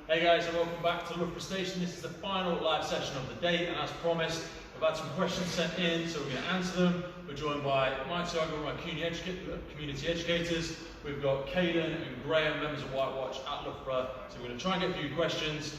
Hey guys, and welcome back to Loughborough Station. This is the final live session of the day, and as promised, we've had some questions sent in, so we're going to answer them. We're joined by Mike Tiago, my community educators. We've got Kaylin and Graham, members of White Watch at Loughborough. So we're going to try and get a few questions.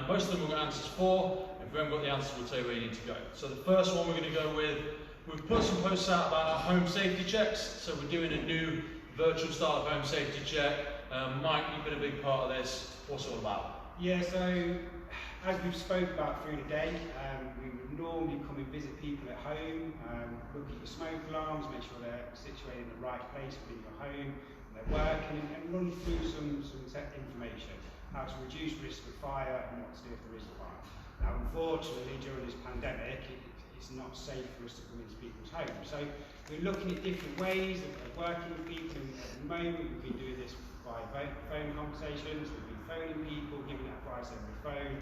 Most of them we've got answers for. If we haven't got the answers, we'll tell you where you need to go. So the first one we're going to go with, we've put some posts out about our home safety checks. So we're doing a new virtual style of home safety check. Mike, you've been a big part of this. What's it all about? Yeah, so as we've spoke about through the day, we would normally come and visit people at home, look at your smoke alarms, make sure they're situated in the right place within your home, their work, and run through some tech information, how to reduce risk of fire and what to do if there is a fire. Now, unfortunately, during this pandemic, it's not safe for us to come into people's homes. So we're looking at different ways of working with people. At the moment, we've been doing this via phone conversations, we've been phoning people, giving advice over the phone.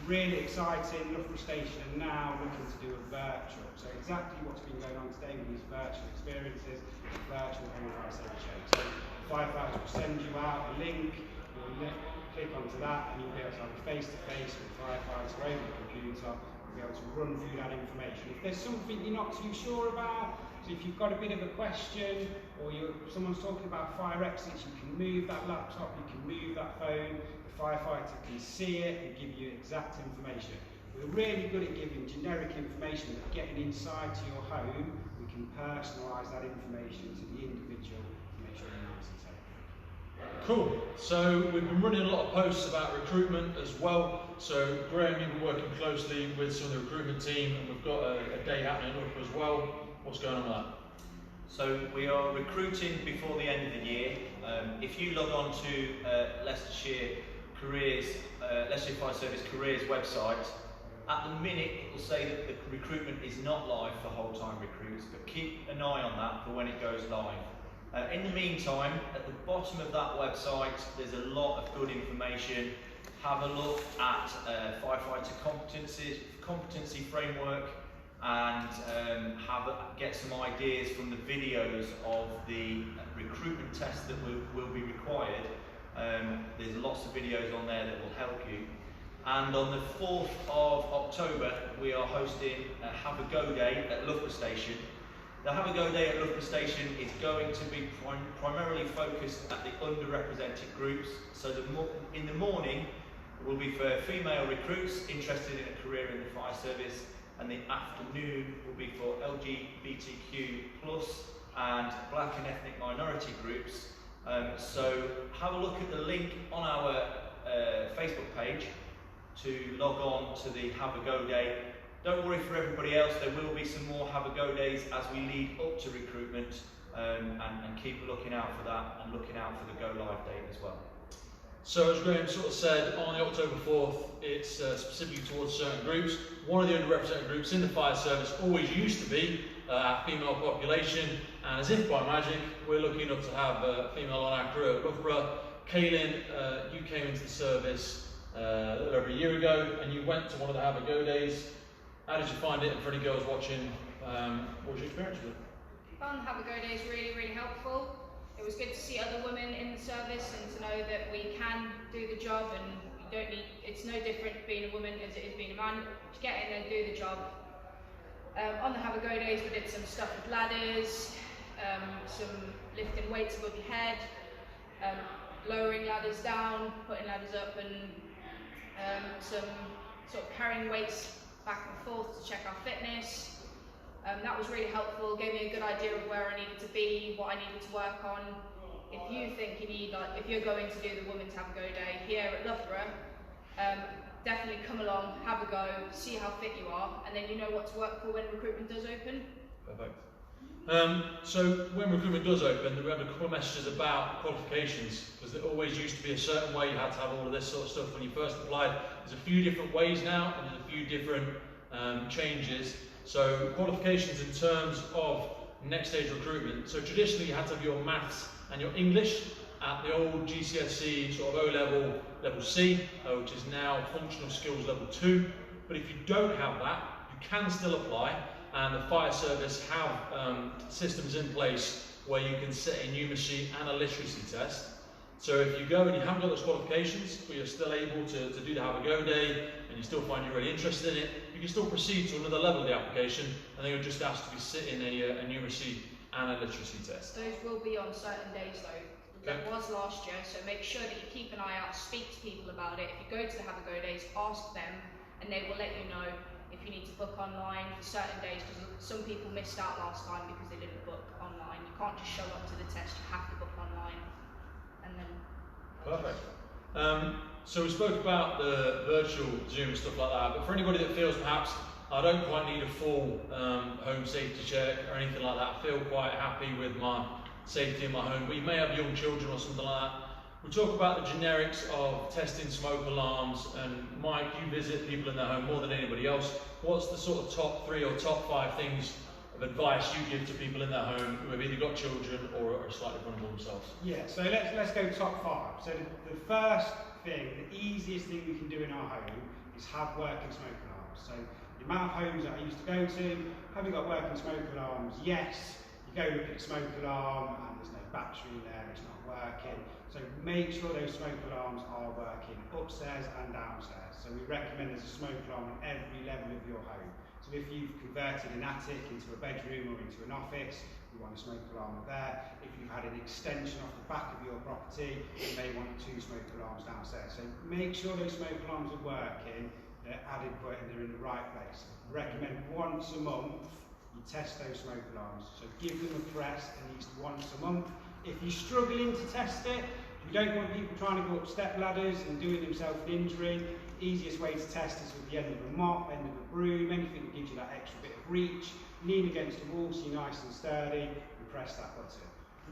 Really exciting. Loughborough Station are now looking to do a virtual. So exactly what's been going on today with these virtual experiences, virtual home fire safety check. So firefighters will send you out a link, you'll click onto that, and you'll be able to have a face-to-face with the firefighter over the computer. You'll be able to run through that information. If there's something you're not too sure about, so if you've got a bit of a question, or someone's talking about fire exits, you can move that laptop, you can move that phone, the firefighter can see it and give you exact information. We're really good at giving generic information, but getting inside to your home, we can personalise that information to the individual to make sure you're nice and safe. Cool. So we've been running a lot of posts about recruitment as well. So Graham, you've been working closely with some of the recruitment team, and we've got a day happening up as well. What's going on with that? So we are recruiting before the end of the year. If you log on to Leicestershire Fire Service Careers website, at the minute it will say that the recruitment is not live for whole-time recruits, but keep an eye on that for when it goes live. In the meantime, at the bottom of that website, there's a lot of good information. Have a look at firefighter competency framework, and get some ideas from the videos of the recruitment tests that will be required. There's lots of videos on there that will help you. And on the 4th of October, we are hosting a Have a Go Day at Loughborough Station. The Have a Go Day at Loughborough Station is going to be primarily focused at the underrepresented groups. So in the morning will be for female recruits interested in a career in the fire service, and the afternoon will be for LGBTQ+ and black and ethnic minority groups. So have a look at the link on our Facebook page to log on to the Have a Go Day. Don't worry for everybody else, there will be some more Have a Go Days as we lead up to recruitment, and keep looking out for that and looking out for the Go Live date as well. So as Graham sort of said, on the October 4th, it's specifically towards certain groups. One of the underrepresented groups in the fire service always used to be our female population, and as if by magic, we're lucky enough to have a female on our crew at Loughborough. Kaylin, you came into the service a little over a year ago, and you went to one of the Have a Go Days. How did you find it? And for any girls watching, what was your experience with it? Fun. Have a Go Day is really, really helpful. It was good to see other women in the service and to know that we can do the job, and you don't need, it's no different being a woman as it is being a man. Just get in and do the job. On the Have a Go Days, we did some stuff with ladders, some lifting weights above your head, lowering ladders down, putting ladders up, and some sort of carrying weights back and forth to check our fitness. That was really helpful, gave me a good idea of where I needed to be, what I needed to work on. If you think you need, if you're going to do the Women's Have a Go Day here at Loughborough, definitely come along, have a go, see how fit you are, and then you know what to work for when recruitment does open. Perfect. So when recruitment does open, we have a couple of messages about qualifications, because there always used to be a certain way you had to have all of this sort of stuff when you first applied. There's a few different ways now, and there's a few different changes. So qualifications in terms of next stage recruitment. So traditionally you had to have your maths and your English at the old GCSE sort of O-level, level C, which is now functional skills level 2. But if you don't have that, you can still apply, and the fire service have systems in place where you can set a numeracy and a literacy test. So if you go and you haven't got those qualifications, but you're still able to do the have a go day, and you still find you're really interested in it, you can still proceed to another level of the application, and then you'll just ask to be sitting a numeracy and a literacy test. Those will be on certain days though. Okay. That was last year, so make sure that you keep an eye out, speak to people about it. If you go to the have a go days, ask them, and they will let you know if you need to book online for certain days, because some people missed out last time because they didn't book online. You can't just show up to the test, you have to book online. And then Perfect. So we spoke about the virtual Zoom and stuff like that, but for anybody that feels perhaps I don't quite need a full home safety check or anything like that, I feel quite happy with my safety in my home, but you may have young children or something like that. We talk about the generics of testing smoke alarms, and Mike, you visit people in their home more than anybody else. What's the sort of top 3 or top 5 things of advice you give to people in their home who have either got children or are slightly vulnerable themselves? Yeah, so let's go top 5. So the first thing, the easiest thing we can do in our home is have working smoke alarms. So the amount of homes that I used to go to, have you got working smoke alarms? Yes. You go look at the smoke alarm and there's no battery in there, it's not working. So make sure those smoke alarms are working upstairs and downstairs. So we recommend there's a smoke alarm on every level of your home. So if you've converted an attic into a bedroom or into an office, you want a smoke alarm there. If you've had an extension off the back of your property, you may want 2 smoke alarms downstairs. So make sure those smoke alarms are working, they're adequate and they're in the right place. Recommend once a month you test those smoke alarms. So give them a press at least once a month. If you're struggling to test it, you don't want people trying to go up step ladders and doing themselves an injury. The easiest way to test is with the end of a mop, end of a broom, anything that gives you that extra bit of reach. Lean against the wall so you're nice and sturdy and press that button.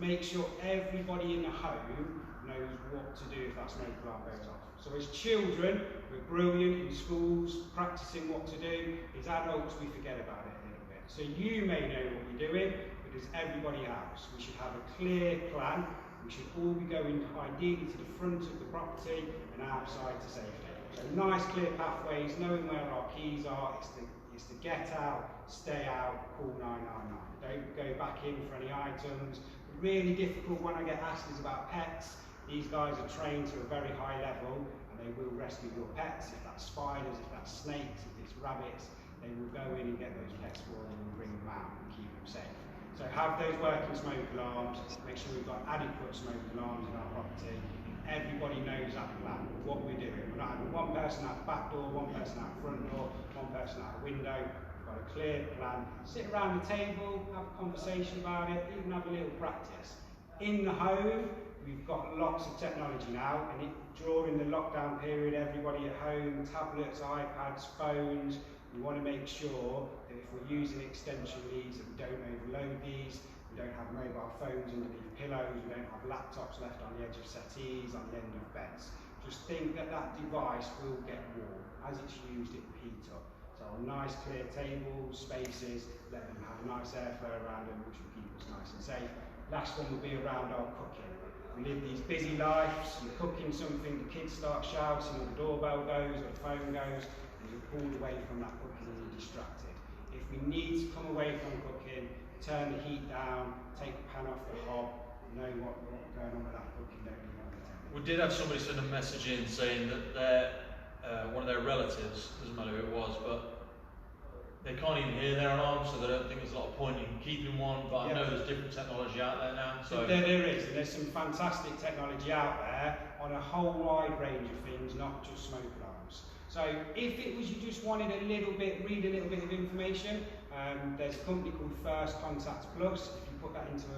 Make sure everybody in the home knows what to do if that smoke alarm goes off. So as children, we're brilliant in schools, practicing what to do. As adults, we forget about it a little bit. So you may know what you're doing, but does everybody else? We should have a clear plan. We should all be going ideally to the front of the property and outside to safety. So nice clear pathways, knowing where our keys are, it's to get out, stay out, call 999. Don't go back in for any items. The really difficult one I get asked is about pets. These guys are trained to a very high level and they will rescue your pets. If that's spiders, if that's snakes, if it's rabbits, they will go in and get those pets for them and bring them out and keep them safe. So have those working smoke alarms, make sure we've got adequate smoke alarms in our property. Everybody knows that plan, what we're doing. We're not having one person out the back door, one person out the front door, one person out the window. We've got a clear plan. Sit around the table, have a conversation about it, even have a little practice. In the home, we've got lots of technology now, and during the lockdown period, everybody at home, tablets, iPads, phones, we want to make sure that if we're using extension leads, that we don't overload these. We don't have mobile phones underneath pillows, we don't have laptops left on the edge of settees, on the end of beds. Just think that that device will get warm. As it's used, it will heat up. So on nice clear tables, spaces, let them have a nice airflow around them, which will keep us nice and safe. Last one will be around our cooking. We live these busy lives, you're cooking something, the kids start shouting, or the doorbell goes, or the phone goes, and you're pulled away from that cooking and you're distracted. If we need to come away from cooking, turn the heat down, take the pan off the hob, know what's going on with that cooking, don't really want to tell. We did have somebody send a message in saying that one of their relatives, doesn't matter who it was, but they can't even hear their alarm, so they don't think there's a lot of point in keeping one, but I know there's different technology out there now. So there is, and there's some fantastic technology out there on a whole wide range of things, not just smoke alarms. So if it was you just wanted a little bit, read a little bit of information, there's a company called First Contact Plus. If you put that into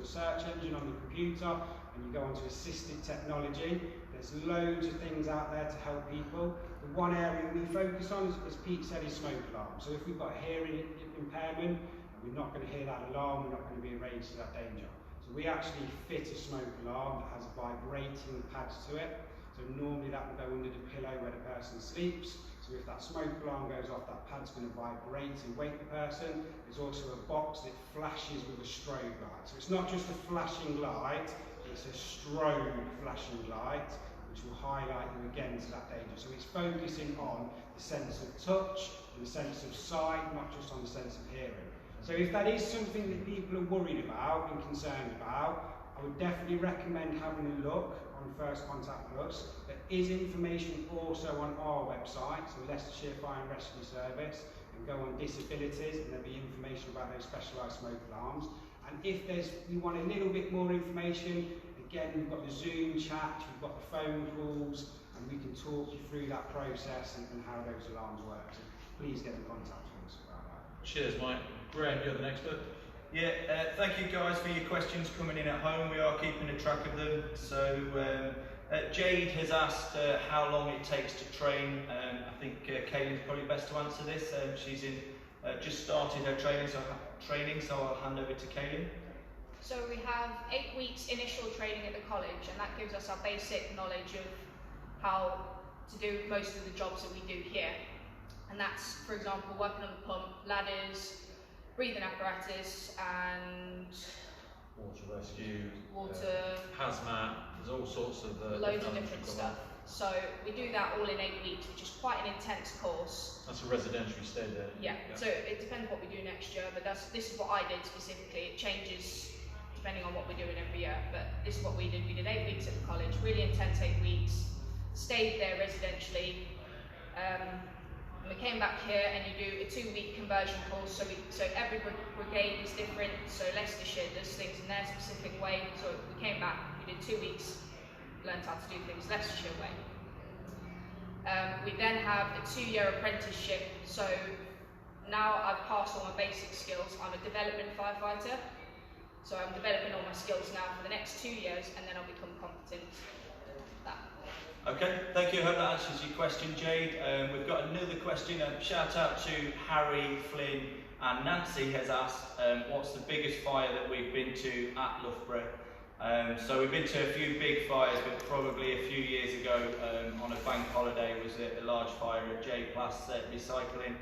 a search engine on the computer and you go onto assistive technology, there's loads of things out there to help people. The one area we focus on, as Pete said, is smoke alarm. So if we've got a hearing impairment, we're not going to hear that alarm, we're not going to be raised to that danger. So we actually fit a smoke alarm that has vibrating pads to it. So normally that will go under the pillow where the person sleeps. So if that smoke alarm goes off, that pad's going to vibrate and wake the person. There's also a box that flashes with a strobe light. So it's not just a flashing light, it's a strobe flashing light, which will highlight you again to that danger. So it's focusing on the sense of touch and the sense of sight, not just on the sense of hearing. So if that is something that people are worried about and concerned about, I would definitely recommend having a look on First Contact Plus. There is information also on our website, so Leicestershire Fire and Rescue Service, and go on disabilities, and there'll be information about those specialised smoke alarms. And if you want a little bit more information, again, we've got the Zoom chat, we've got the phone calls, and we can talk you through that process and how those alarms work. So please get in contact with us about that. Cheers, Mike. Graham, you're the next bit. Yeah, thank you guys for your questions coming in at home. We are keeping a track of them. So Jade has asked how long it takes to train. I think Kaylin's probably best to answer this. She's just started her training, so I'll hand over to Kaylin. So we have 8 weeks initial training at the college, and that gives us our basic knowledge of how to do most of the jobs that we do here. And that's, for example, working on the pump, ladders, breathing apparatus, and Water rescue, water, hazmat, there's all sorts of loads of different stuff. So we do that all in 8 weeks, which is quite an intense course. That's a residential stay there. Yeah, so it depends what we do next year, but this is what I did specifically. It changes depending on what we're doing every year, but this is what we did. We did 8 weeks at the college, really intense 8 weeks, stayed there residentially, and we came back here, and you do a 2-week conversion course. So every brigade is different. So Leicestershire does things in their specific way. So we came back, we did 2 weeks, learned how to do things Leicestershire way. We then have a 2-year apprenticeship. So now I've passed all my basic skills. I'm a development firefighter. So I'm developing all my skills now for the next 2 years, and then I'll become competent at that. Okay, thank you. I hope that answers your question, Jade. We've got another question. Shout out to Harry, Flynn and Nancy has asked, what's the biggest fire that we've been to at Loughborough? So we've been to a few big fires, but probably a few years ago on a bank holiday was a large fire at J Plus Recycling.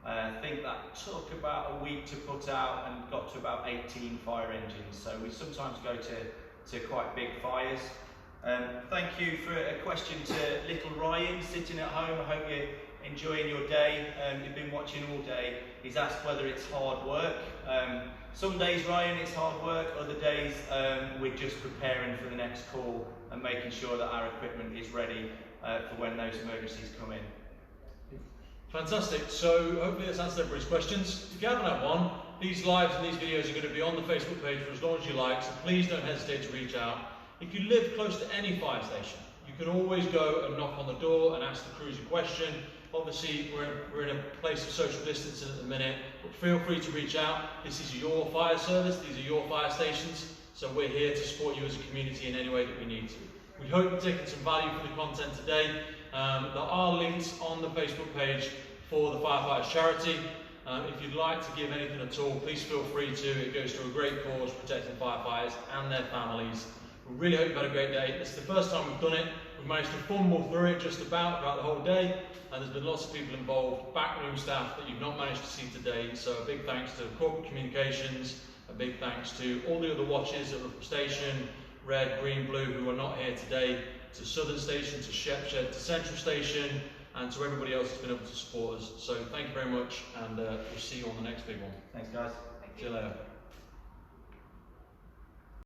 I think that took about a week to put out and got to about 18 fire engines. So we sometimes go to quite big fires. Thank you for a question to little Ryan sitting at home. I hope you're enjoying your day. You've been watching all day. He's asked whether it's hard work. Some days, Ryan, it's hard work. Other days, we're just preparing for the next call and making sure that our equipment is ready for when those emergencies come in. Fantastic. So hopefully that's answered everybody's questions. If you haven't had one, these lives and these videos are going to be on the Facebook page for as long as you like, so please don't hesitate to reach out. If you live close to any fire station, you can always go and knock on the door and ask the crews a question. Obviously, we're in a place of social distancing at the minute, but feel free to reach out. This is your fire service, these are your fire stations, so we're here to support you as a community in any way that we need to. We hope you're taking some value from the content today. There are links on the Facebook page for the Firefighters charity. If you'd like to give anything at all, please feel free to. It goes to a great cause protecting firefighters and their families. We really hope you've had a great day. It's the first time we've done it. We've managed to fumble through it just about throughout the whole day, and there's been lots of people involved, backroom staff that you've not managed to see today. So a big thanks to Corporate Communications, a big thanks to all the other watches at Loughborough Station, Red, Green, Blue, who are not here today, to Southern Station, to Shepshed, to Central Station, and to everybody else who's been able to support us. So thank you very much, and we'll see you on the next big one. Thanks, guys. See you later.